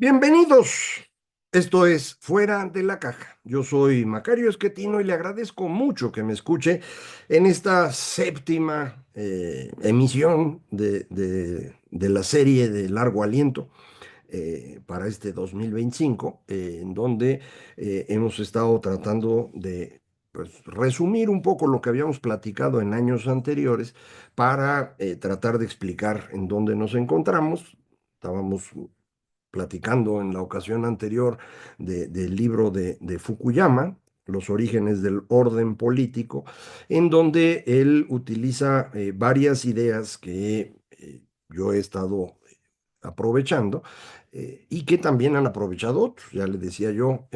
Bienvenidos. Esto es Fuera de la Caja. Yo soy Macario Esquetino y le agradezco mucho que me escuche en esta séptima emisión de la serie de largo aliento para este 2025, en donde hemos estado tratando de pues, resumir un poco lo que habíamos platicado en años anteriores para tratar de explicar en dónde nos encontramos. Estábamos platicando en la ocasión anterior del libro de Fukuyama, Los orígenes del orden político, en donde él utiliza varias ideas que yo he estado aprovechando y que también han aprovechado otros. Ya le decía yo,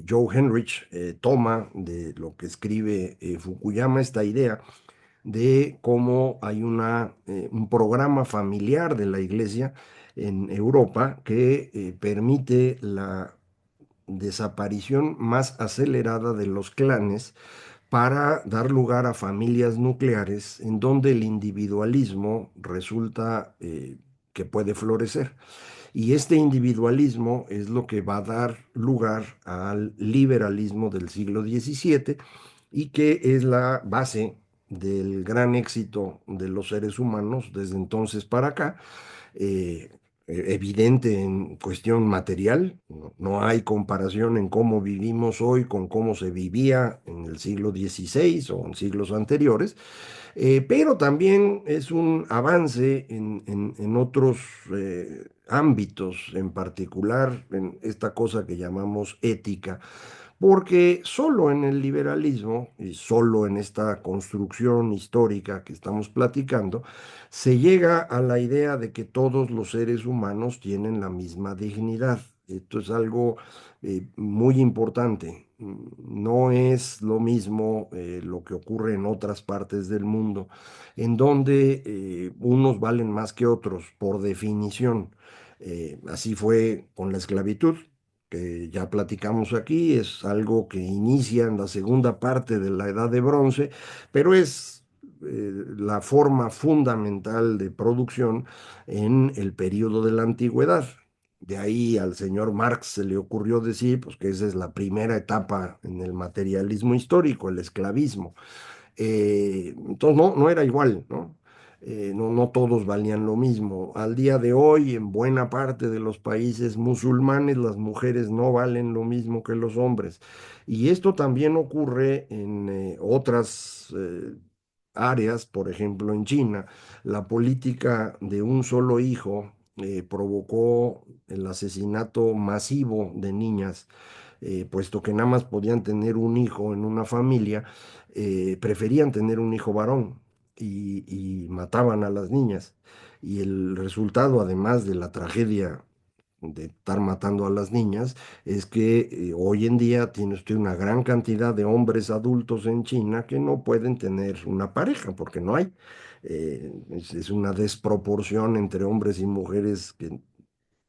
Joe Henrich toma de lo que escribe Fukuyama esta idea de cómo hay un programa familiar de la Iglesia en Europa que permite la desaparición más acelerada de los clanes para dar lugar a familias nucleares en donde el individualismo resulta que puede florecer. Y este individualismo es lo que va a dar lugar al liberalismo del siglo XVII y que es la base del gran éxito de los seres humanos desde entonces para acá, eh, evidente en cuestión material. No hay comparación en cómo vivimos hoy con cómo se vivía en el siglo XVI o en siglos anteriores, pero también es un avance en otros ámbitos, en particular en esta cosa que llamamos ética, porque solo en el liberalismo y solo en esta construcción histórica que estamos platicando, se llega a la idea de que todos los seres humanos tienen la misma dignidad. Esto es algo muy importante. No es lo mismo lo que ocurre en otras partes del mundo, en donde unos valen más que otros, por definición. Así fue con la esclavitud que ya platicamos aquí, es algo que inicia en la segunda parte de la Edad de Bronce, pero es la forma fundamental de producción en el periodo de la antigüedad. De ahí al señor Marx se le ocurrió decir pues, que esa es la primera etapa en el materialismo histórico, el esclavismo. Entonces no era igual, ¿no? No todos valían lo mismo. Al día de hoy, en buena parte de los países musulmanes, las mujeres no valen lo mismo que los hombres. Y esto también ocurre en otras áreas, por ejemplo, en China. La política de un solo hijo provocó el asesinato masivo de niñas, puesto que nada más podían tener un hijo en una familia, preferían tener un hijo varón y mataban a las niñas. Y el resultado, además de la tragedia de estar matando a las niñas, es que hoy en día tiene usted una gran cantidad de hombres adultos en China que no pueden tener una pareja porque no hay. Es una desproporción entre hombres y mujeres que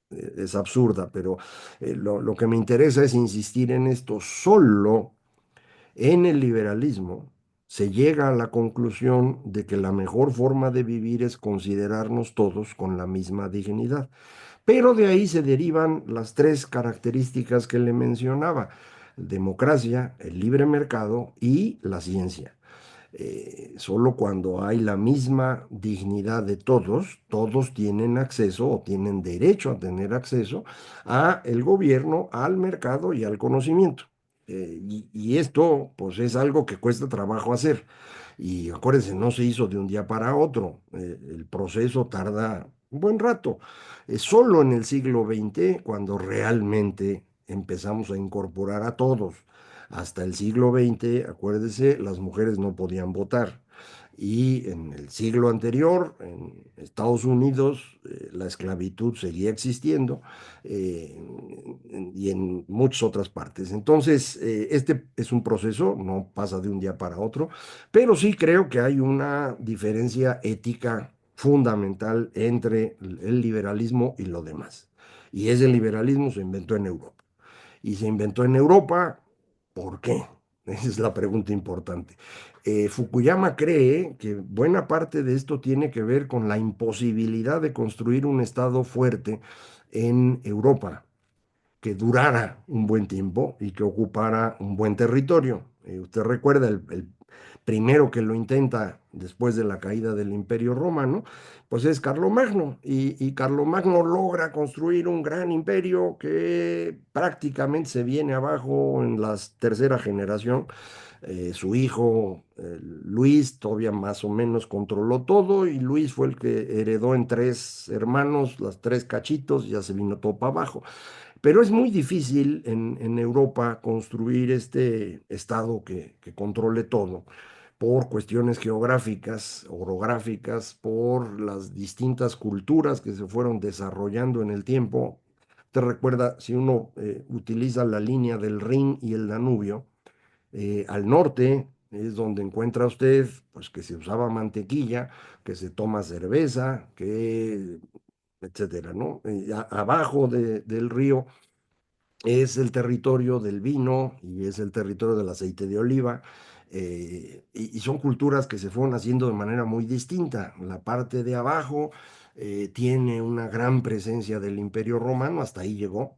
es absurda, pero lo que me interesa es insistir en esto. Solo en el liberalismo se llega a la conclusión de que la mejor forma de vivir es considerarnos todos con la misma dignidad. Pero de ahí se derivan las tres características que le mencionaba: democracia, el libre mercado y la ciencia. Solo cuando hay la misma dignidad de todos, todos tienen acceso o tienen derecho a tener acceso a el gobierno, al mercado y al conocimiento. Y esto, pues, es algo que cuesta trabajo hacer. Y acuérdense, no se hizo de un día para otro. El proceso tarda un buen rato. Es solo en el siglo XX cuando realmente empezamos a incorporar a todos. Hasta el siglo XX, acuérdese, las mujeres no podían votar. Y en el siglo anterior, en Estados Unidos, la esclavitud seguía existiendo, eh, y en muchas otras partes. Entonces, este es un proceso, no pasa de un día para otro, pero sí creo que hay una diferencia ética fundamental entre el liberalismo y lo demás. Y ese liberalismo se inventó en Europa. Y se inventó en Europa, ¿por qué? Esa es la pregunta importante. Fukuyama cree que buena parte de esto tiene que ver con la imposibilidad de construir un Estado fuerte en Europa. que durara un buen tiempo y que ocupara un buen territorio. Usted recuerda el primero que lo intenta después de la caída del Imperio Romano, pues es Carlomagno. Y Carlomagno logra construir un gran imperio que prácticamente se viene abajo en la tercera generación. Su hijo Luis todavía más o menos controló todo y Luis fue el que heredó en tres hermanos, las tres cachitos, y ya se vino todo para abajo. Pero es muy difícil en Europa construir este estado que controle todo por cuestiones geográficas, orográficas, por las distintas culturas que se fueron desarrollando en el tiempo. Te recuerda, si uno utiliza la línea del Rin y el Danubio, al norte es donde encuentra usted pues, que se usaba mantequilla, que se toma cerveza, que etcétera, ¿no? Abajo del río es el territorio del vino y es el territorio del aceite de oliva. Y son culturas que se fueron haciendo de manera muy distinta. La parte de abajo tiene una gran presencia del Imperio Romano, hasta ahí llegó.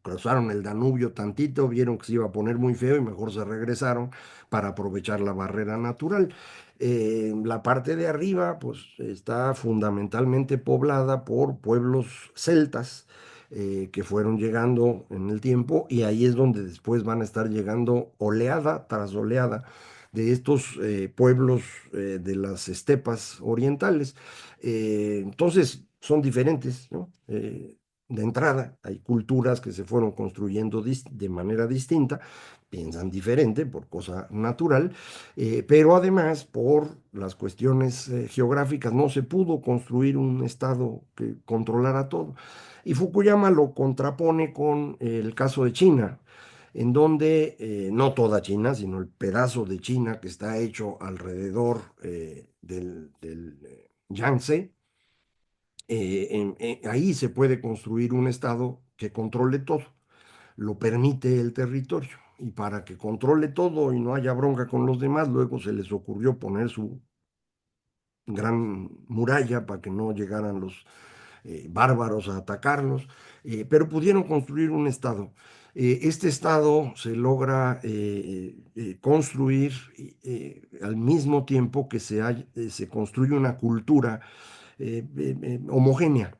Cruzaron el Danubio tantito, vieron que se iba a poner muy feo y mejor se regresaron para aprovechar la barrera natural. La parte de arriba, pues, está fundamentalmente poblada por pueblos celtas que fueron llegando en el tiempo y ahí es donde después van a estar llegando oleada tras oleada de estos pueblos de las estepas orientales. Entonces, son diferentes, ¿no? De entrada, hay culturas que se fueron construyendo de manera distinta, piensan diferente por cosa natural, pero además por las cuestiones geográficas no se pudo construir un estado que controlara todo. Y Fukuyama lo contrapone con el caso de China, en donde no toda China, sino el pedazo de China que está hecho alrededor del Yangtze, ahí se puede construir un estado que controle todo, lo permite el territorio. Y para que controle todo y no haya bronca con los demás, luego se les ocurrió poner su gran muralla para que no llegaran los bárbaros a atacarlos, pero pudieron construir un estado. Este estado se logra construir al mismo tiempo que se construye una cultura homogénea.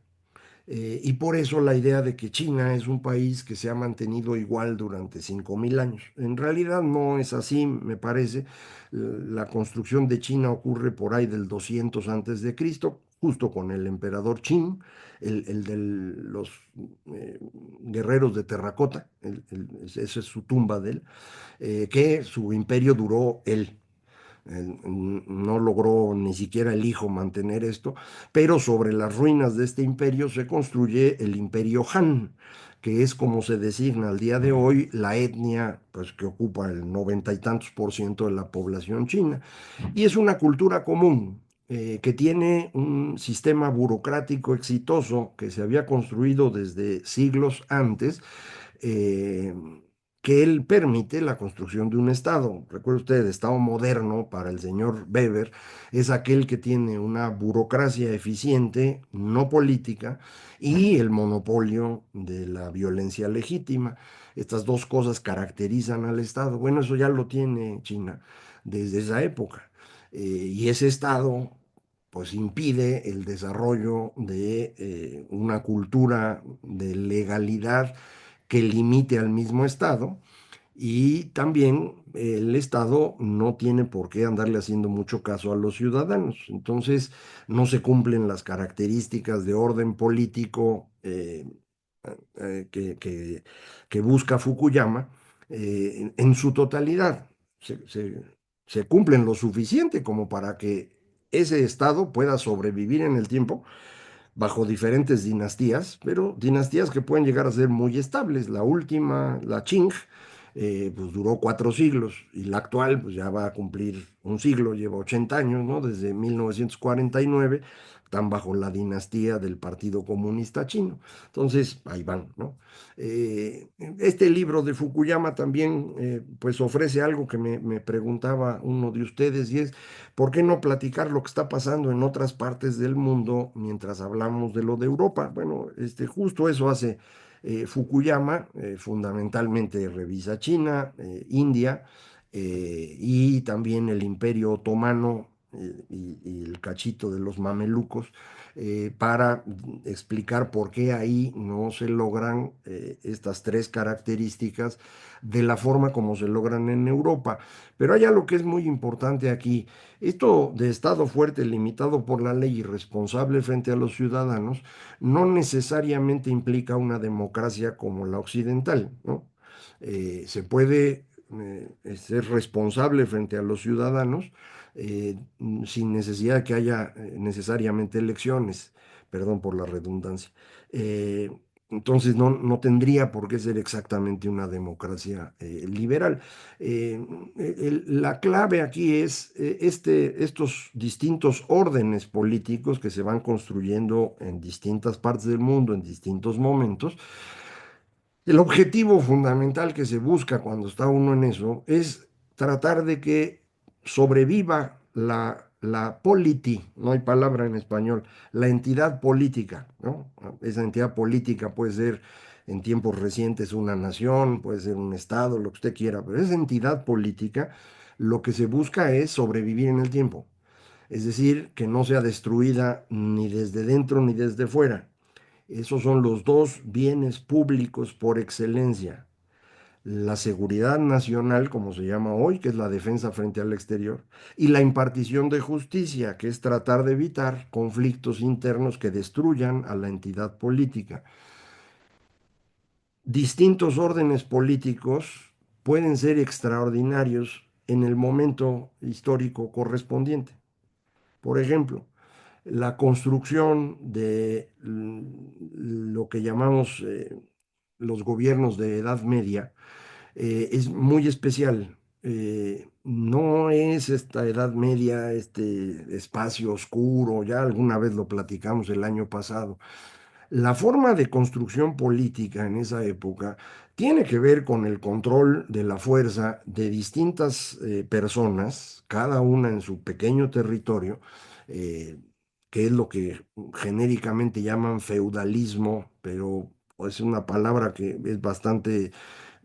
Y por eso la idea de que China es un país que se ha mantenido igual durante 5.000 años. En realidad no es así, me parece. La construcción de China ocurre por ahí del 200 antes de Cristo, justo con el emperador Qin, el de los eh, guerreros de terracota, esa es su tumba de él, que su imperio duró él. No logró ni siquiera el hijo mantener esto, pero sobre las ruinas de este imperio se construye el imperio Han, que es como se designa al día de hoy la etnia pues, que ocupa el 90 y tantos % de la población china. Y es una cultura común. Que tiene un sistema burocrático exitoso que se había construido desde siglos antes, eh, que él permite la construcción de un Estado. Recuerde usted, el Estado moderno para el señor Weber es aquel que tiene una burocracia eficiente, no política, y el monopolio de la violencia legítima. Estas dos cosas caracterizan al Estado. Bueno, eso ya lo tiene China desde esa época. Y ese Estado pues impide el desarrollo de una cultura de legalidad que limite al mismo Estado y también el Estado no tiene por qué andarle haciendo mucho caso a los ciudadanos. Entonces no se cumplen las características de orden político que busca Fukuyama en su totalidad. Se cumplen lo suficiente como para que ese Estado pueda sobrevivir en el tiempo bajo diferentes dinastías, pero dinastías que pueden llegar a ser muy estables. La última, la Qing, pues duró 4 siglos y la actual pues ya va a cumplir un siglo, lleva 80 años, ¿no? Desde 1949, están bajo la dinastía del Partido Comunista Chino. Entonces, ahí van, ¿no? Este libro de Fukuyama también, pues ofrece algo que me preguntaba uno de ustedes, y es, ¿por qué no platicar lo que está pasando en otras partes del mundo mientras hablamos de lo de Europa? Bueno, justo eso hace Fukuyama, fundamentalmente revisa China, India, y también el Imperio Otomano, y el cachito de los mamelucos, para explicar por qué ahí no se logran estas tres características de la forma como se logran en Europa. Pero hay algo que es muy importante aquí. Esto de Estado fuerte, limitado por la ley y responsable frente a los ciudadanos, no necesariamente implica una democracia como la occidental, ¿no? Se puede ser responsable frente a los ciudadanos, sin necesidad de que haya necesariamente elecciones, perdón por la redundancia. Eh, entonces no tendría por qué ser exactamente una democracia liberal. Eh, la clave aquí es estos distintos órdenes políticos que se van construyendo en distintas partes del mundo, en distintos momentos. El objetivo fundamental que se busca cuando está uno en eso es tratar de que sobreviva la polity, no hay palabra en español, la entidad política, ¿no? Esa entidad política puede ser en tiempos recientes una nación, puede ser un estado, lo que usted quiera, pero esa entidad política lo que se busca es sobrevivir en el tiempo, es decir, que no sea destruida ni desde dentro ni desde fuera. Esos son los dos bienes públicos por excelencia. La seguridad nacional, como se llama hoy, que es la defensa frente al exterior, y la impartición de justicia, que es tratar de evitar conflictos internos que destruyan a la entidad política. Distintos órdenes políticos pueden ser extraordinarios en el momento histórico correspondiente. Por ejemplo, la construcción de lo que llamamos los gobiernos de Edad Media es muy especial. No es esta Edad Media, este espacio oscuro, ya alguna vez lo platicamos el año pasado. La forma de construcción política en esa época tiene que ver con el control de la fuerza de distintas personas, cada una en su pequeño territorio, eh, que es lo que genéricamente llaman feudalismo, pero es una palabra que es bastante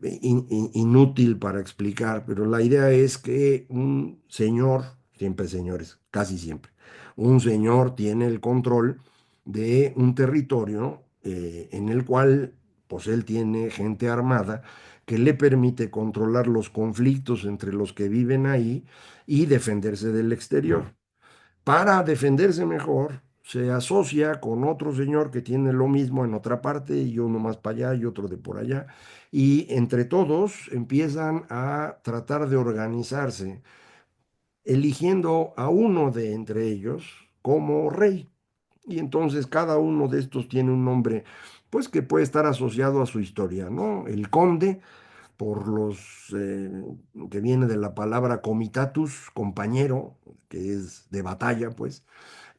inútil para explicar, pero la idea es que un señor, siempre señores, casi siempre, un señor tiene el control de un territorio en el cual pues él tiene gente armada que le permite controlar los conflictos entre los que viven ahí y defenderse del exterior. Para defenderse mejor, se asocia con otro señor que tiene lo mismo en otra parte, y uno más para allá y otro de por allá, y entre todos empiezan a tratar de organizarse, eligiendo a uno de entre ellos como rey. Y entonces cada uno de estos tiene un nombre, pues que puede estar asociado a su historia, ¿no? El conde, por los que viene de la palabra comitatus, compañero, que es de batalla, pues.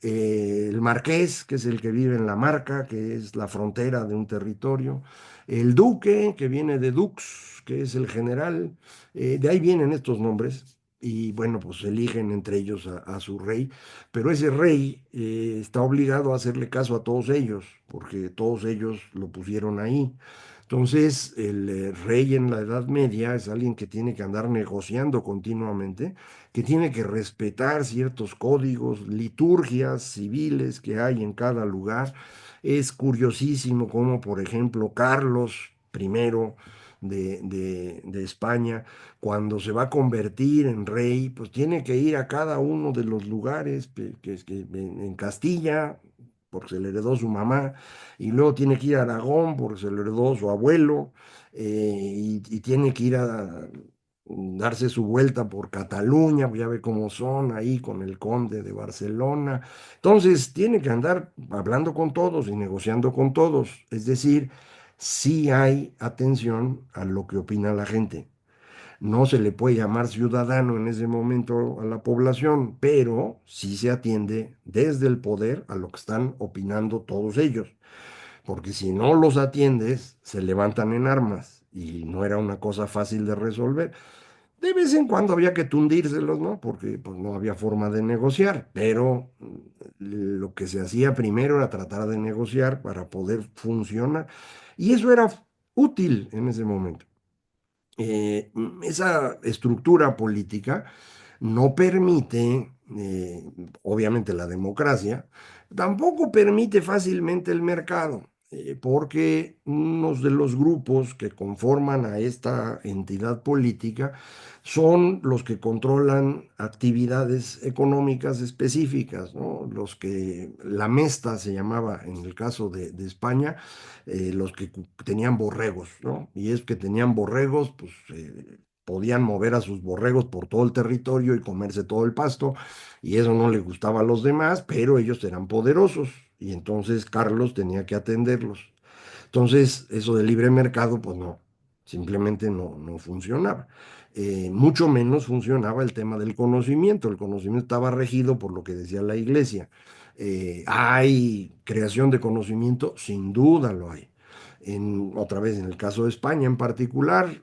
El marqués, que es el que vive en la marca, que es la frontera de un territorio. El duque, que viene de dux, que es el general. De ahí vienen estos nombres. Y bueno, pues eligen entre ellos a su rey, pero ese rey está obligado a hacerle caso a todos ellos, porque todos ellos lo pusieron ahí. Entonces, el rey en la Edad Media es alguien que tiene que andar negociando continuamente, que tiene que respetar ciertos códigos, liturgias civiles que hay en cada lugar. Es curiosísimo cómo, por ejemplo, Carlos I de España, cuando se va a convertir en rey, pues tiene que ir a cada uno de los lugares que en Castilla, porque se le heredó su mamá, y luego tiene que ir a Aragón porque se lo heredó su abuelo, y tiene que ir a darse su vuelta por Cataluña, pues ya ve cómo son ahí con el conde de Barcelona. Entonces, tiene que andar hablando con todos y negociando con todos. Es decir, sí hay atención a lo que opina la gente. No se le puede llamar ciudadano en ese momento a la población, pero sí se atiende desde el poder a lo que están opinando todos ellos, porque si no los atiendes, se levantan en armas y no era una cosa fácil de resolver. De vez en cuando había que tundírselos, ¿no? Porque pues, no había forma de negociar, pero lo que se hacía primero era tratar de negociar para poder funcionar. Y eso era útil en ese momento. Esa estructura política no permite, obviamente la democracia, tampoco permite fácilmente el mercado, porque unos de los grupos que conforman a esta entidad política son los que controlan actividades económicas específicas, ¿no? Los que, la Mesta se llamaba en el caso de España, los que tenían borregos, ¿no? Y es que tenían borregos, pues podían mover a sus borregos por todo el territorio y comerse todo el pasto, y eso no le gustaba a los demás, pero ellos eran poderosos, y entonces Carlos tenía que atenderlos. Entonces, eso del libre mercado, pues no, simplemente no funcionaba. Mucho menos funcionaba el tema del conocimiento. El conocimiento estaba regido por lo que decía la iglesia. ¿Hay creación de conocimiento? Sin duda lo hay. Otra vez, en el caso de España en particular,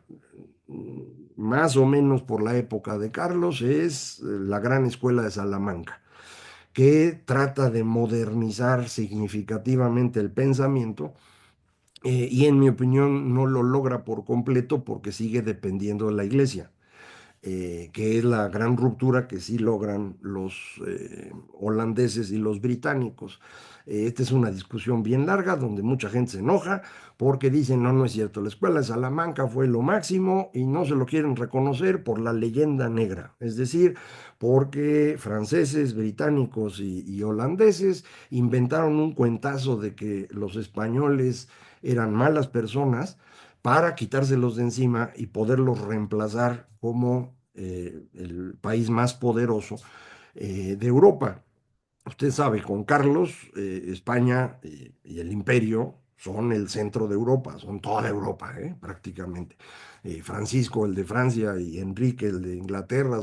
más o menos por la época de Carlos, es la Gran Escuela de Salamanca, que trata de modernizar significativamente el pensamiento, y en mi opinión no lo logra por completo porque sigue dependiendo de la iglesia, que es la gran ruptura que sí logran los holandeses y los británicos. Esta es una discusión bien larga donde mucha gente se enoja porque dicen, no, no es cierto, la escuela de Salamanca fue lo máximo y no se lo quieren reconocer por la leyenda negra, es decir, porque franceses, británicos y holandeses inventaron un cuentazo de que los españoles eran malas personas para quitárselos de encima y poderlos reemplazar como el país más poderoso de Europa. Usted sabe, con Carlos, España y el imperio son el centro de Europa, son toda Europa, prácticamente. Francisco, el de Francia, y Enrique, el de Inglaterra,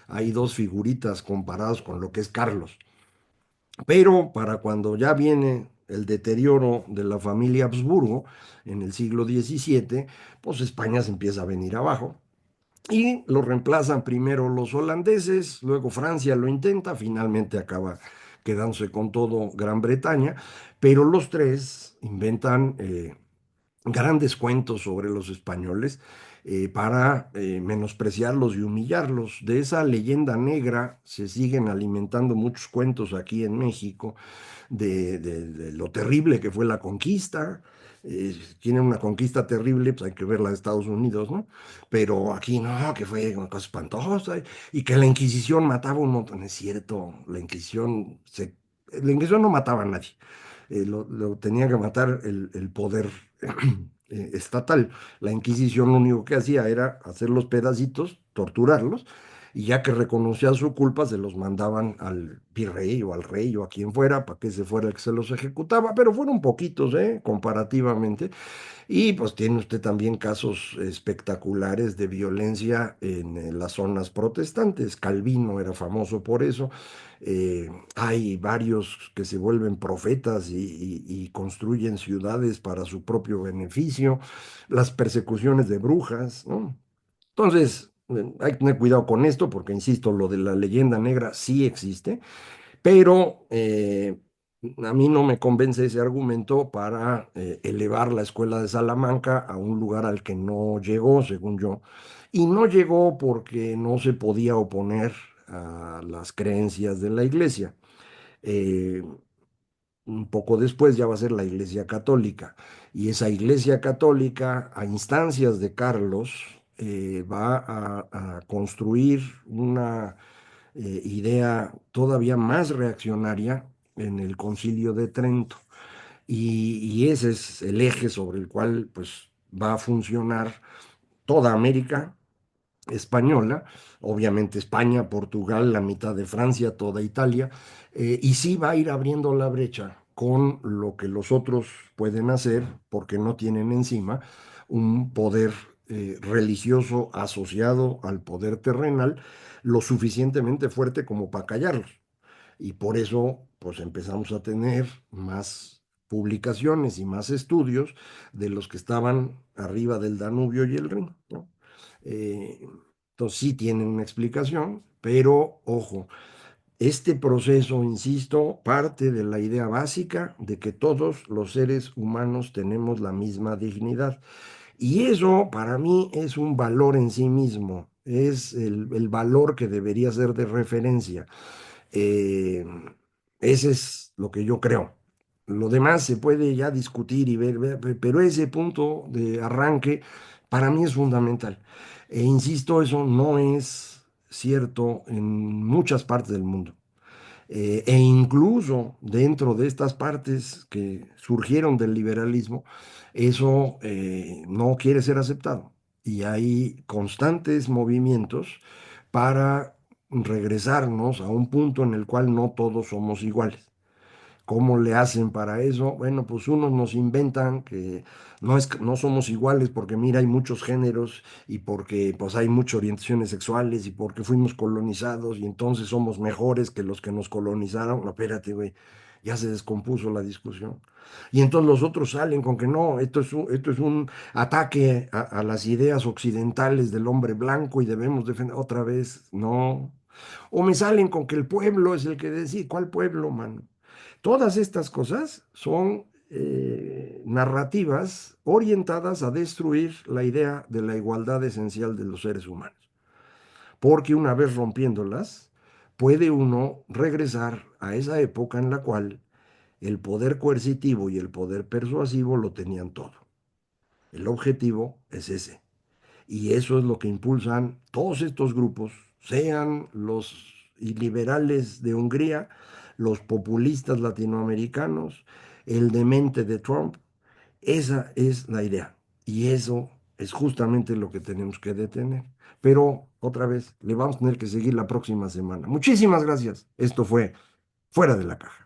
hay dos figuritas comparados con lo que es Carlos. Pero para cuando ya viene el deterioro de la familia Habsburgo en el siglo XVII, pues España se empieza a venir abajo. Y lo reemplazan primero los holandeses, luego Francia lo intenta, finalmente acaba quedándose con todo Gran Bretaña, pero los tres inventan grandes cuentos sobre los españoles, para menospreciarlos y humillarlos. De esa leyenda negra se siguen alimentando muchos cuentos aquí en México de lo terrible que fue la conquista. Tienen una conquista terrible, pues hay que ver la de Estados Unidos, ¿no? Pero aquí no, que fue una cosa espantosa y que la Inquisición mataba un montón. No es cierto, la Inquisición no mataba a nadie. Lo tenía que matar el poder estatal. La Inquisición lo único que hacía era hacer los pedacitos, torturarlos, y ya que reconocía su culpa, se los mandaban al virrey o al rey o a quien fuera, para que se fuera el que se los ejecutaba, pero fueron poquitos, comparativamente. Y pues tiene usted también casos espectaculares de violencia en las zonas protestantes. Calvino era famoso por eso. Hay varios que se vuelven profetas y construyen ciudades para su propio beneficio. Las persecuciones de brujas, ¿no? Entonces, hay que tener cuidado con esto porque, insisto, lo de la leyenda negra sí existe, pero a mí no me convence ese argumento para elevar la escuela de Salamanca a un lugar al que no llegó, según yo. Y no llegó porque no se podía oponer a las creencias de la iglesia. Eh, un poco después ya va a ser la Iglesia Católica. Y esa Iglesia Católica, a instancias de Carlos, va a construir una idea todavía más reaccionaria en el Concilio de Trento. Y ese es el eje sobre el cual pues, va a funcionar toda América española, obviamente España, Portugal, la mitad de Francia, toda Italia, y sí va a ir abriendo la brecha con lo que los otros pueden hacer porque no tienen encima un poder religioso asociado al poder terrenal lo suficientemente fuerte como para callarlos. Y por eso, pues empezamos a tener más publicaciones y más estudios de los que estaban arriba del Danubio y el Rin, ¿no? Eh, entonces sí tienen una explicación, pero ojo, este proceso, insisto, parte de la idea básica de que todos los seres humanos tenemos la misma dignidad. Y eso para mí es un valor en sí mismo, es el valor que debería ser de referencia. Eh, Ese es lo que yo creo. Lo demás se puede ya discutir y pero ese punto de arranque para mí es fundamental. E insisto, eso no es cierto en muchas partes del mundo. E incluso dentro de estas partes que surgieron del liberalismo, eso no quiere ser aceptado. Y hay constantes movimientos para regresarnos a un punto en el cual no todos somos iguales. ¿Cómo le hacen para eso? Bueno, pues unos nos inventan que no somos iguales porque mira, hay muchos géneros y porque pues hay muchas orientaciones sexuales y porque fuimos colonizados y entonces somos mejores que los que nos colonizaron. No, espérate, güey, ya se descompuso la discusión. Y entonces los otros salen con que no, esto es un ataque a las ideas occidentales del hombre blanco y debemos defender otra vez, no. O me salen con que el pueblo es el que decide. ¿Cuál pueblo, mano? Todas estas cosas son narrativas orientadas a destruir la idea de la igualdad esencial de los seres humanos. Porque una vez rompiéndolas, puede uno regresar a esa época en la cual el poder coercitivo y el poder persuasivo lo tenían todo. El objetivo es ese. Y eso es lo que impulsan todos estos grupos, sean los liberales de Hungría, los populistas latinoamericanos, el demente de Trump. Esa es la idea. Y eso es justamente lo que tenemos que detener. Pero otra vez, le vamos a tener que seguir la próxima semana. Muchísimas gracias. Esto fue Fuera de la Caja.